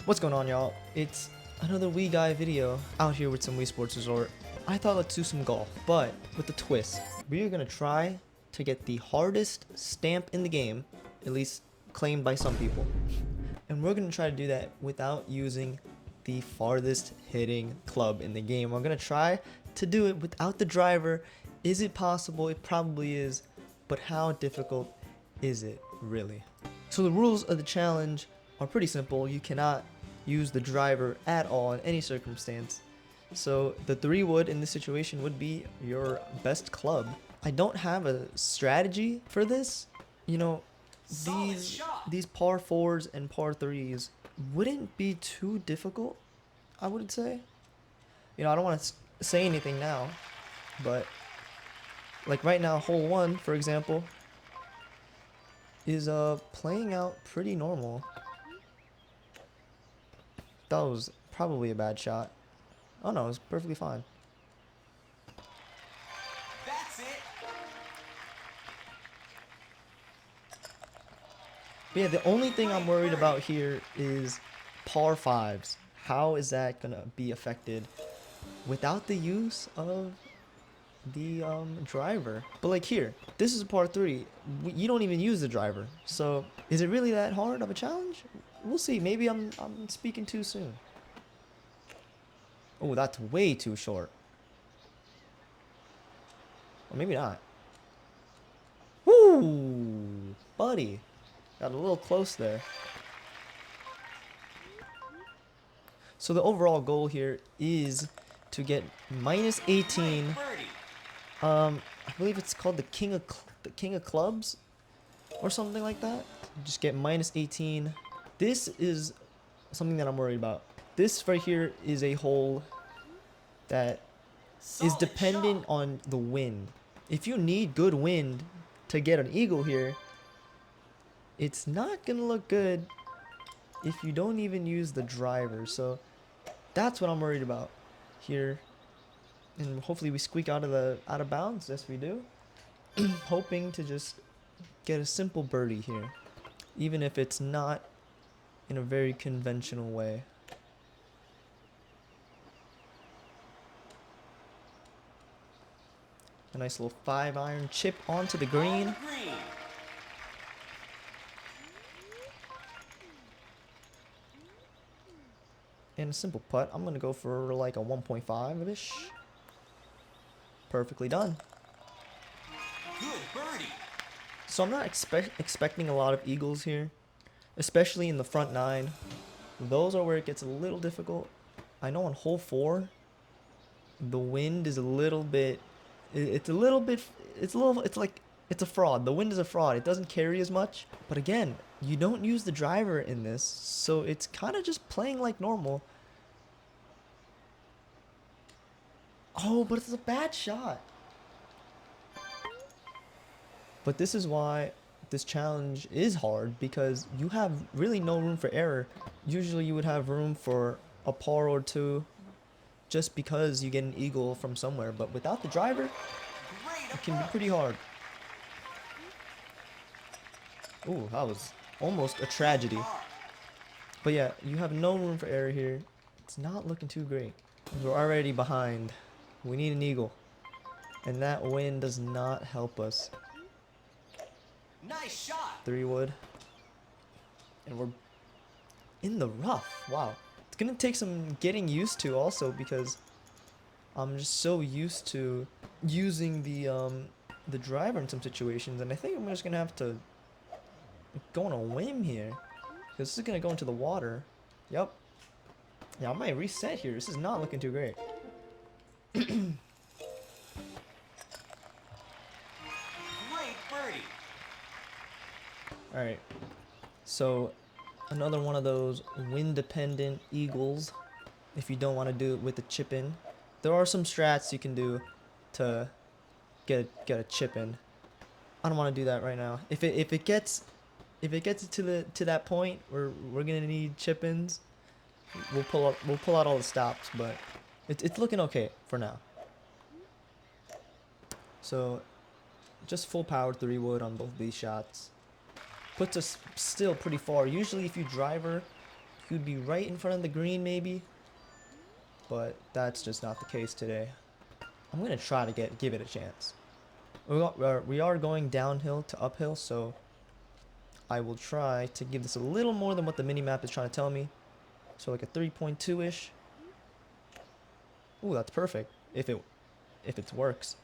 What's going on, y'all? It's another Wii Guy video out here with some Wii Sports Resort. I thought let's do some golf, but with the twist. We are gonna try to get the hardest stamp in the game, at least claimed by some people. And we're gonna try to do that without using the farthest hitting club in the game. We're gonna try to do it without the driver. Is it possible? It probably is, but how difficult is it really? So the rules of the challenge are pretty simple. You cannot use the driver at all in any circumstance. So the 3-wood in this situation would be your best club. I don't have a strategy for this. You know, these par 4s and par 3s wouldn't be too difficult, I would say. You know, I don't want to say anything now, but like right now, hole 1, for example, is playing out pretty normal. That was probably a bad shot. Oh no, it was perfectly fine. That's it. But yeah, the only thing I'm worried about here is par 5s. How is that gonna be affected without the use of the driver? But like here, this is a par 3. You don't even use the driver. So is it really that hard of a challenge? We'll see. Maybe I'm speaking too soon. Oh, that's way too short. Or maybe not. Woo, buddy. Got a little close there. So the overall goal here is to get minus 18. I believe it's called the King of Clubs or something like that. Just get minus 18. This is something that I'm worried about. This right here is a hole that is dependent on the wind. If you need good wind to get an eagle here, it's not gonna look good if you don't even use the driver. So that's what I'm worried about here. And hopefully we squeak out of bounds. Yes, we do. Hoping to just get a simple birdie here, even if it's not in a very conventional way. A nice little 5-iron chip onto the green. And a simple putt. I'm gonna go for like a 1.5-ish. Perfectly done. Good birdie. So I'm not expecting a lot of eagles here, especially in the front 9. Those are where it gets a little difficult. I know on hole 4, the wind is a little bit. It's a fraud. The wind is a fraud. It doesn't carry as much. But again, you don't use the driver in this, so it's kind of just playing like normal. Oh, but it's a bad shot. But this is why this challenge is hard, because you have really no room for error. Usually you would have room for a par or 2 just because you get an eagle from somewhere. But without the driver, it can be pretty hard. Ooh, that was almost a tragedy. But yeah, you have no room for error here. It's not looking too great. We're already behind. We need an eagle. And that wind does not help us. Nice shot. 3-wood. And we're in the rough. Wow. It's going to take some getting used to also, because I'm just so used to using the driver in some situations. And I think I'm just going to have to go on a whim here, because this is going to go into the water. Yep. Yeah, I might reset here. This is not looking too great. Great birdie. Alright. So, another one of those wind-dependent eagles, if you don't want to do it with the chip in. There are some strats you can do to get a chip in. I don't want to do that right now. If it gets to that point where we're gonna need chip ins, we'll pull out all the stops, but it's looking okay for now. So just full power 3-wood on both these shots puts us still pretty far. Usually if you driver, he would be right in front of the green maybe. But that's just not the case today. I'm gonna try to give it a chance. We are going downhill to uphill, so I will try to give this a little more than what the mini map is trying to tell me. So like a 3.2-ish. Ooh, that's perfect. If it works.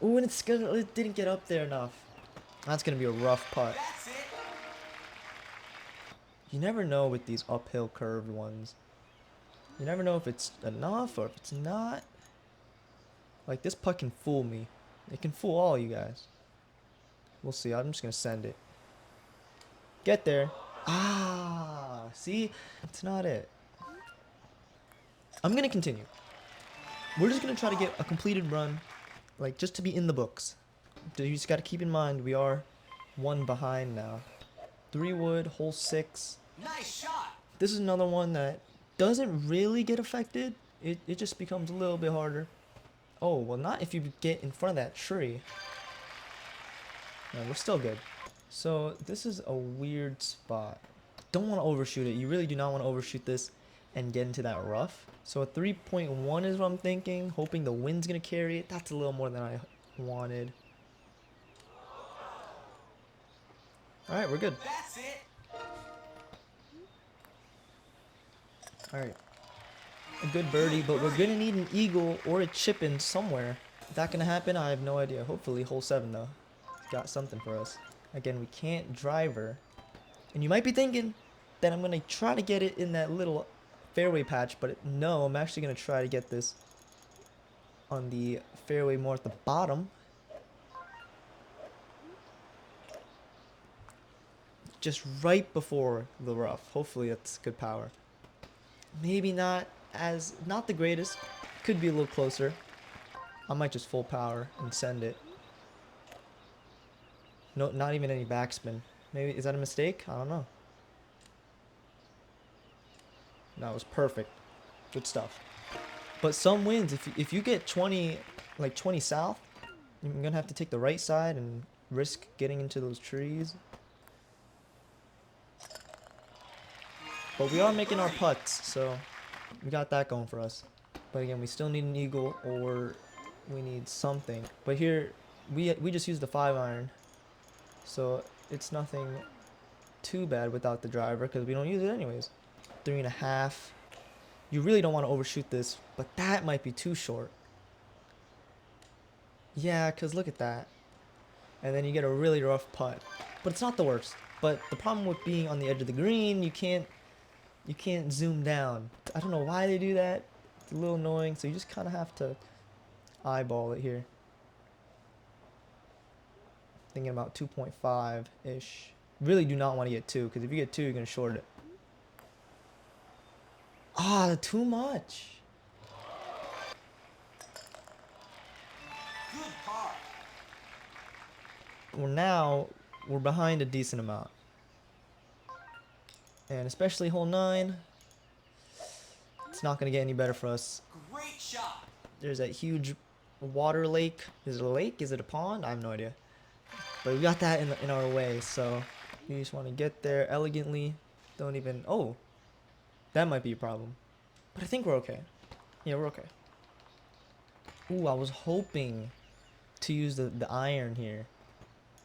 Ooh, and it didn't get up there enough. That's gonna be a rough putt. That's it. You never know with these uphill curved ones. You never know if it's enough or if it's not. Like, this putt can fool me. It can fool all you guys. We'll see. I'm just gonna send it. Get there. Ah, see? It's not it. I'm gonna continue. We're just gonna try to get a completed run, like, just to be in the books. You just gotta keep in mind, we are one behind now. 3 wood, hole 6. Nice shot. This is another one that doesn't really get affected. It just becomes a little bit harder. Oh, well, not if you get in front of that tree. No, we're still good. So this is a weird spot. Don't want to overshoot it. You really do not want to overshoot this and get into that rough. So a 3.1 is what I'm thinking. Hoping the wind's going to carry it. That's a little more than I wanted. Alright, we're good. That's it. Alright. A good birdie, but we're going to need an eagle or a chip in somewhere. Is that going to happen? I have no idea. Hopefully hole 7 though. Got something for us. Again, we can't driver. And you might be thinking that I'm going to try to get it in that little fairway patch, but no, I'm actually going to try to get this on the fairway more at the bottom. Just right before the rough. Hopefully that's good power. Maybe not the greatest. Could be a little closer. I might just full power and send it. No, not even any backspin. Maybe, is that a mistake? I don't know. No, it was perfect. Good stuff. But some winds, if you get 20, like 20 south, you're gonna have to take the right side and risk getting into those trees. But we are making our putts, so we got that going for us. But again, we still need an eagle or we need something. But here, we just used the 5-iron. So it's nothing too bad without the driver because we don't use it anyways. 3.5. You really don't want to overshoot this, but that might be too short. Yeah, because look at that. And then you get a really rough putt. But it's not the worst. But the problem with being on the edge of the green, you can't zoom down. I don't know why they do that. It's a little annoying, so you just kind of have to eyeball it here. Thinking about 2.5-ish. Really do not want to get 2, because if you get 2, you're going to short it. Ah, too much. Good par. We're behind a decent amount. And especially hole 9. It's not going to get any better for us. Great shot. There's that huge water lake. Is it a lake? Is it a pond? I have no idea. But we got that in our way, so we just want to get there elegantly. Don't even... Oh! That might be a problem. But I think we're okay. Yeah, we're okay. Ooh, I was hoping to use the iron here.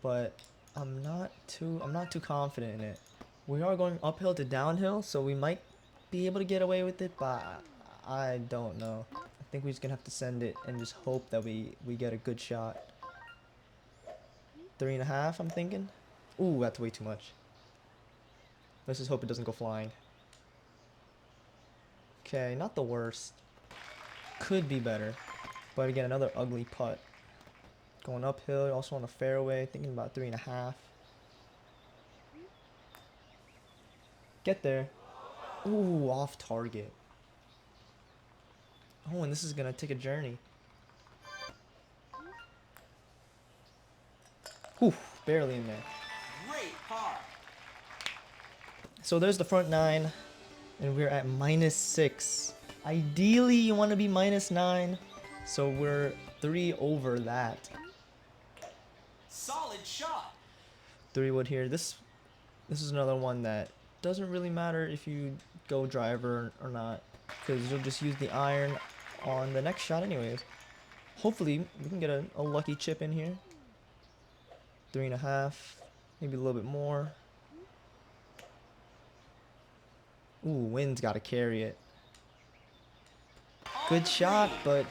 But I'm not too confident in it. We are going uphill to downhill, so we might be able to get away with it, but I don't know. I think we're just going to have to send it and just hope that we get a good shot. 3.5, I'm thinking. Ooh, that's way too much. Let's just hope it doesn't go flying. Okay, not the worst. Could be better. But again, another ugly putt. Going uphill, also on the fairway, thinking about 3.5. Get there. Ooh, off target. Oh, and this is gonna take a journey. Whew, barely in there. Great par. So there's the front 9, and we're at -6. Ideally, you want to be -9, so we're 3 over that. Solid shot. 3 wood here. This is another one that doesn't really matter if you go driver or not, because you'll just use the iron on the next shot anyways. Hopefully we can get a lucky chip in here. 3.5, maybe a little bit more. Ooh, wind's got to carry it. On Good the shot, green. but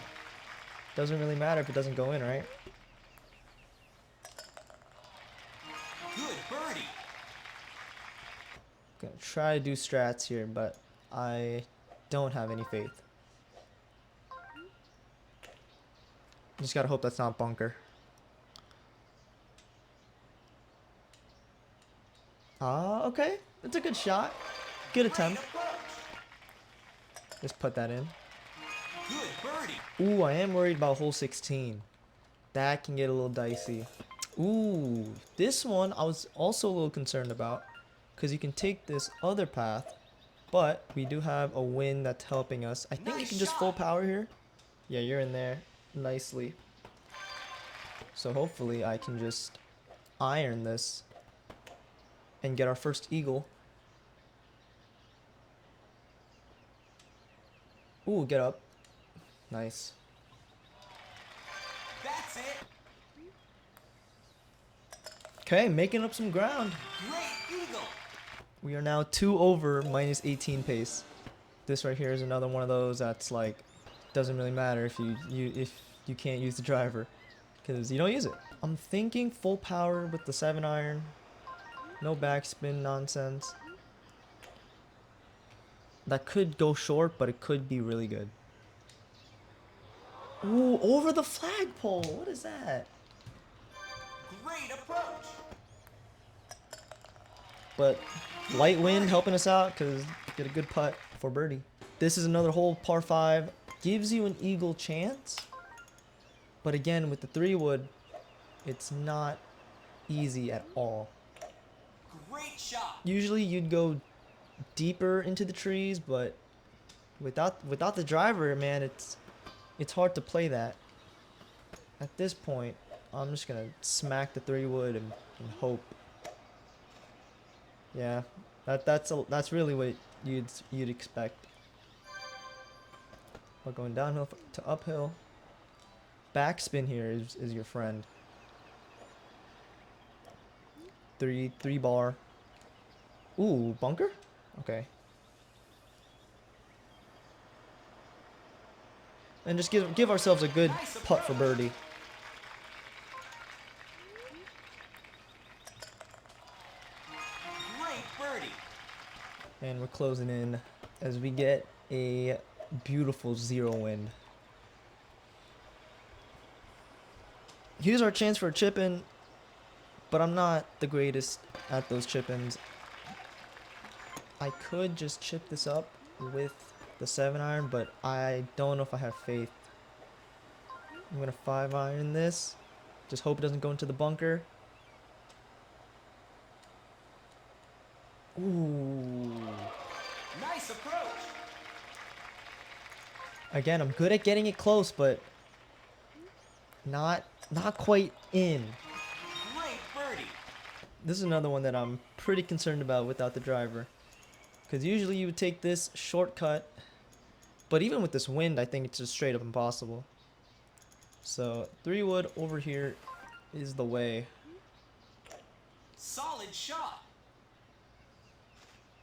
doesn't really matter if it doesn't go in, right? Good birdie. Gonna try to do strats here, but I don't have any faith. Just gotta hope that's not bunker. Okay. It's a good shot. Good attempt. Great approach. Just put that in. Good birdie. Ooh, I am worried about hole 16. That can get a little dicey. Ooh, this one I was also a little concerned about, because you can take this other path, but we do have a wind that's helping us. I think you Nice can just full shot. power here. Yeah, you're in there nicely. So hopefully I can just iron this and get our first eagle. Ooh, get up. Nice. That's it. Okay, making up some ground. Great eagle. We are now 2 over minus 18 pace. This right here is another one of those that's like, doesn't really matter if you can't use the driver, because you don't use it. I'm thinking full power with the 7-iron. No backspin nonsense. That could go short, but it could be really good. Ooh, over the flagpole. What is that? Great approach. But light wind helping us out because get a good putt for birdie. This is another hole, par 5. Gives you an eagle chance. But again, with the 3-wood, it's not easy at all. Great shot. Usually you'd go deeper into the trees, but without the driver, man, it's hard to play that. At this point, I'm just gonna smack the 3-wood and hope. Yeah, that's really what you'd expect. But going downhill to uphill, backspin here is your friend. Three bar. Ooh, bunker? Okay. And just give ourselves a good putt for birdie. Great birdie. And we're closing in as we get a beautiful 0 wind. Here's our chance for a chip in, but I'm not the greatest at those chip ins. I could just chip this up with the 7-iron, but I don't know if I have faith. I'm gonna 5-iron this. Just hope it doesn't go into the bunker. Ooh. Nice approach. Again, I'm good at getting it close, but not quite in. Great birdie. This is another one that I'm pretty concerned about without the driver. Because usually you would take this shortcut, but even with this wind, I think it's just straight up impossible. So 3-wood over here is the way. Solid shot.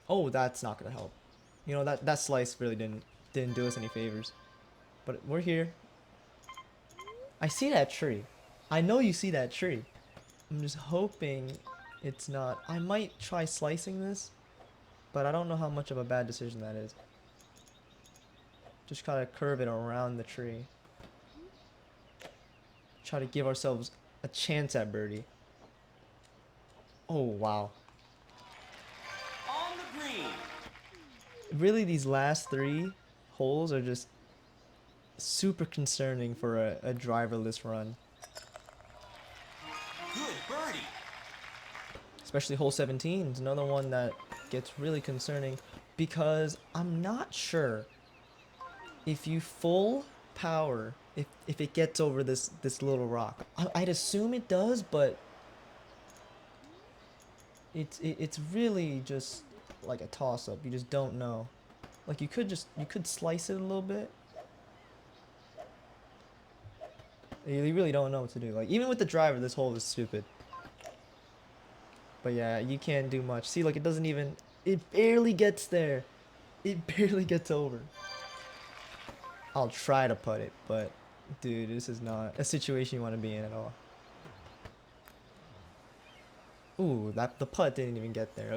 Oh, that's not gonna help. You know, that slice really didn't do us any favors. But we're here. I see that tree. I know you see that tree. I'm just hoping it's not. I might try slicing this, but I don't know how much of a bad decision that is. Just kind of curve it around the tree. Try to give ourselves a chance at birdie. Oh, wow. On the green. Really, these last 3 holes are just super concerning for a driverless run. Good birdie. Especially hole 17 is another one that gets really concerning because I'm not sure if you full power if it gets over this little rock. I'd assume it does, but it's really just like a toss up. You just don't know. Like you could slice it a little bit. You really don't know what to do. Like even with the driver, this hole is stupid. But yeah, you can't do much. See, like it doesn't even. It barely gets there. It barely gets over. I'll try to putt it, but dude, this is not a situation you want to be in at all. Ooh, the putt didn't even get there.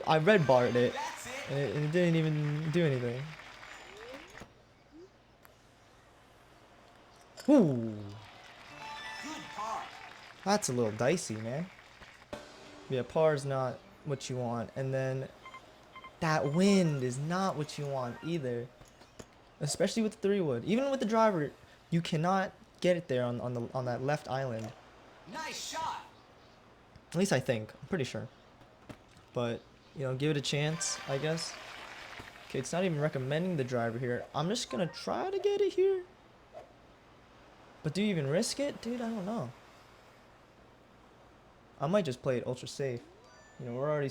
I red barred it, That's it. and it didn't even do anything. Ooh, Good par. that's a little dicey, man. Yeah, par is not what you want, and then that wind is not what you want either. Especially with the 3-wood. Even with the driver, you cannot get it there on that left island. Nice shot. At least I think. I'm pretty sure. But, you know, give it a chance, I guess. Okay, it's not even recommending the driver here. I'm just gonna try to get it here. But do you even risk it? Dude, I don't know. I might just play it ultra safe. You know, we're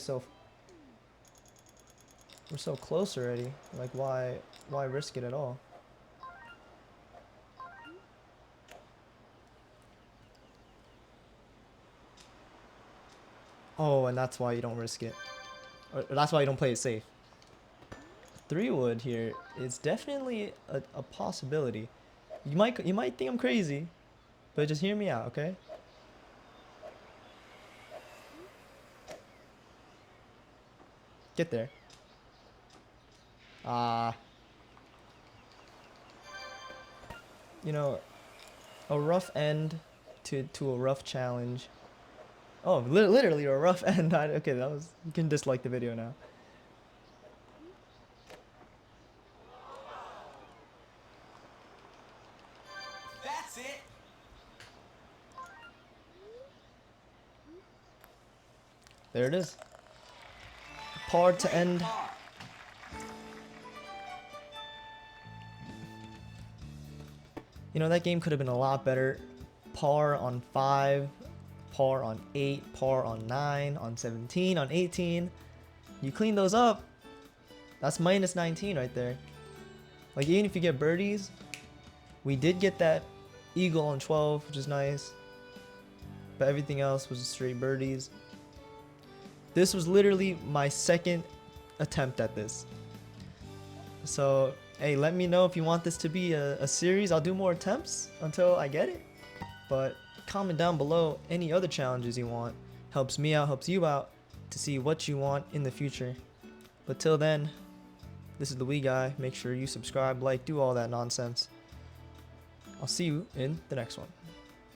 so close already. Like, why risk it at all? Oh, and that's why you don't risk it. Or that's why you don't play it safe. 3-wood here is definitely a possibility. You might think I'm crazy, but just hear me out, okay? Get there. You know, a rough end to a rough challenge. Oh, literally a rough end. Okay, you can dislike the video now. That's it. There it is. Par to Great end. par. You know, that game could have been a lot better. Par on 5, par on 8, par on 9, on 17, on 18. You clean those up, that's minus 19 right there. Like, even if you get birdies, we did get that eagle on 12, which is nice. But everything else was straight birdies. This was literally my second attempt at this. So, hey, let me know if you want this to be a series. I'll do more attempts until I get it. But comment down below any other challenges you want. Helps me out, helps you out to see what you want in the future. But till then, this is the Wee Guy. Make sure you subscribe, like, do all that nonsense. I'll see you in the next one.